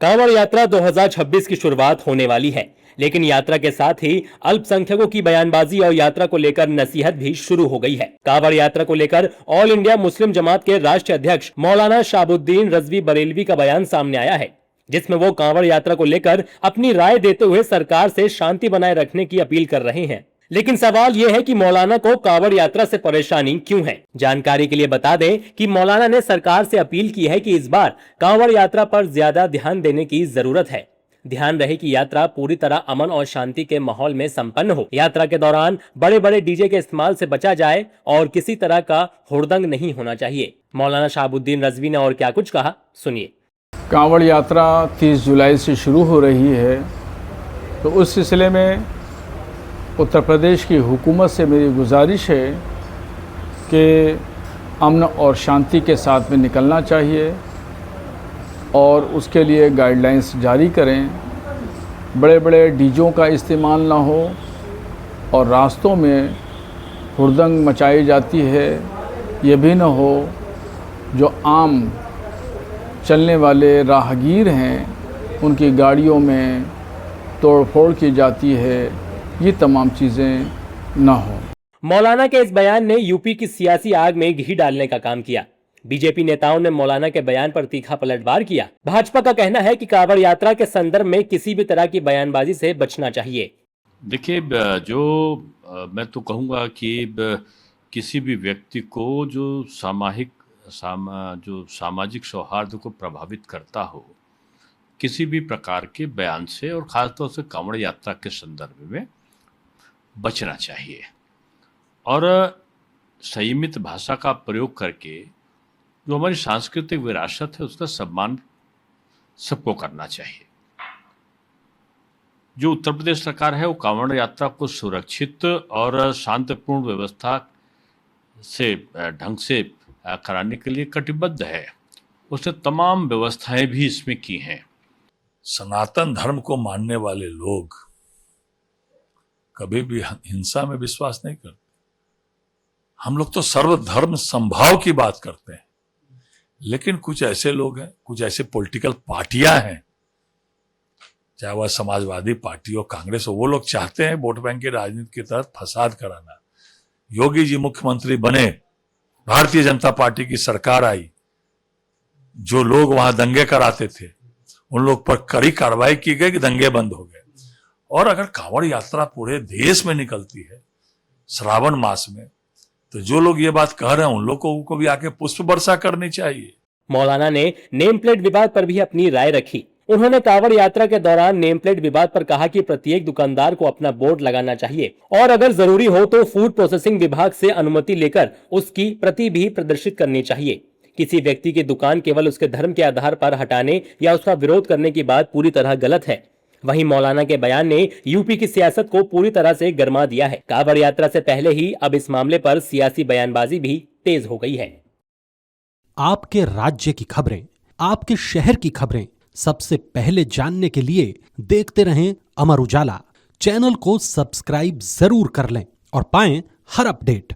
कांवड़ यात्रा 2026 की शुरुआत होने वाली है, लेकिन यात्रा के साथ ही अल्पसंख्यकों की बयानबाजी और यात्रा को लेकर नसीहत भी शुरू हो गई है। कांवड़ यात्रा को लेकर ऑल इंडिया मुस्लिम जमात के राष्ट्रीय अध्यक्ष मौलाना शहाबुद्दीन रजवी बरेलवी का बयान सामने आया है, जिसमें वो कांवड़ यात्रा को लेकर अपनी राय देते हुए सरकार से शांति बनाए रखने की अपील कर रहे हैं। लेकिन सवाल यह है कि मौलाना को कांवड़ यात्रा से परेशानी क्यों है। जानकारी के लिए बता दें कि मौलाना ने सरकार से अपील की है कि इस बार कांवड़ यात्रा पर ज्यादा ध्यान देने की जरूरत है। ध्यान रहे कि यात्रा पूरी तरह अमन और शांति के माहौल में संपन्न हो। यात्रा के दौरान बड़े बड़े डीजे के इस्तेमाल से बचा जाए और किसी तरह का हुड़दंग नहीं होना चाहिए। मौलाना शहाबुद्दीन रजवी ने और क्या कुछ कहा, सुनिए। कांवड़ यात्रा 30 जुलाई से शुरू हो रही है, तो उस सिलसिले में उत्तर प्रदेश की हुकूमत से मेरी गुजारिश है कि अमन और शांति के साथ में निकलना चाहिए और उसके लिए गाइडलाइंस जारी करें। बड़े बड़े डीजों का इस्तेमाल ना हो और रास्तों में हुड़दंग मचाई जाती है, ये भी ना हो। जो आम चलने वाले राहगीर हैं उनकी गाड़ियों में तोड़फोड़ की जाती है, ये तमाम चीज़ें ना हो। मौलाना के इस बयान ने यूपी की सियासी आग में घी डालने का काम किया। बीजेपी नेताओं ने मौलाना के बयान पर तीखा पलटवार किया। भाजपा का कहना है कि कांवड़ यात्रा के संदर्भ में किसी भी तरह की बयानबाजी से बचना चाहिए। देखिए, मैं तो कहूँगा कि किसी भी व्यक्ति को जो सामाजिक सौहार्द को प्रभावित करता हो, किसी भी प्रकार के बयान से और ख़ासतौर से कांवड़ यात्रा के संदर्भ में बचना चाहिए और संयमित भाषा का प्रयोग करके जो हमारी सांस्कृतिक विरासत है उसका सम्मान सबको करना चाहिए। जो उत्तर प्रदेश सरकार है वो कांवड़ यात्रा को सुरक्षित और शांतिपूर्ण व्यवस्था से ढंग से कराने के लिए कटिबद्ध है। उसने तमाम व्यवस्थाएं भी इसमें की हैं। सनातन धर्म को मानने वाले लोग कभी भी हिंसा में विश्वास नहीं करते। हम लोग तो सर्वधर्म संभाव की बात करते हैं, लेकिन कुछ ऐसे लोग हैं, कुछ ऐसे पॉलिटिकल पार्टियां हैं, चाहे वह समाजवादी पार्टी हो, कांग्रेस हो, वो लोग चाहते हैं वोट बैंक की राजनीति के तहत फसाद कराना। योगी जी मुख्यमंत्री बने, भारतीय जनता पार्टी की सरकार आई, जो लोग वहां दंगे कराते थे उन लोग पर कड़ी कार्रवाई की गई कि दंगे बंद हो गए। और अगर कांवड़ यात्रा पूरे देश में निकलती है श्रावण मास में, तो जो लोग ये बात कह रहे हैं उन लोगों को भी आके पुष्प वर्षा करनी चाहिए। मौलाना ने नेम प्लेट विवाद पर भी अपनी राय रखी। उन्होंने कांवड़ यात्रा के दौरान नेम प्लेट विवाद पर कहा कि प्रत्येक दुकानदार को अपना बोर्ड लगाना चाहिए और अगर जरूरी हो तो फूड प्रोसेसिंग विभाग से अनुमति लेकर उसकी प्रति भी प्रदर्शित करनी चाहिए। किसी व्यक्ति की दुकान केवल उसके धर्म के आधार पर हटाने या उसका विरोध करने की बात पूरी तरह गलत है। वहीं मौलाना के बयान ने यूपी की सियासत को पूरी तरह से गरमा दिया है। कांवड़ यात्रा से पहले ही अब इस मामले पर सियासी बयानबाजी भी तेज हो गई है। आपके राज्य की खबरें, आपके शहर की खबरें सबसे पहले जानने के लिए देखते रहें अमर उजाला। चैनल को सब्सक्राइब जरूर कर लें और पाएं हर अपडेट।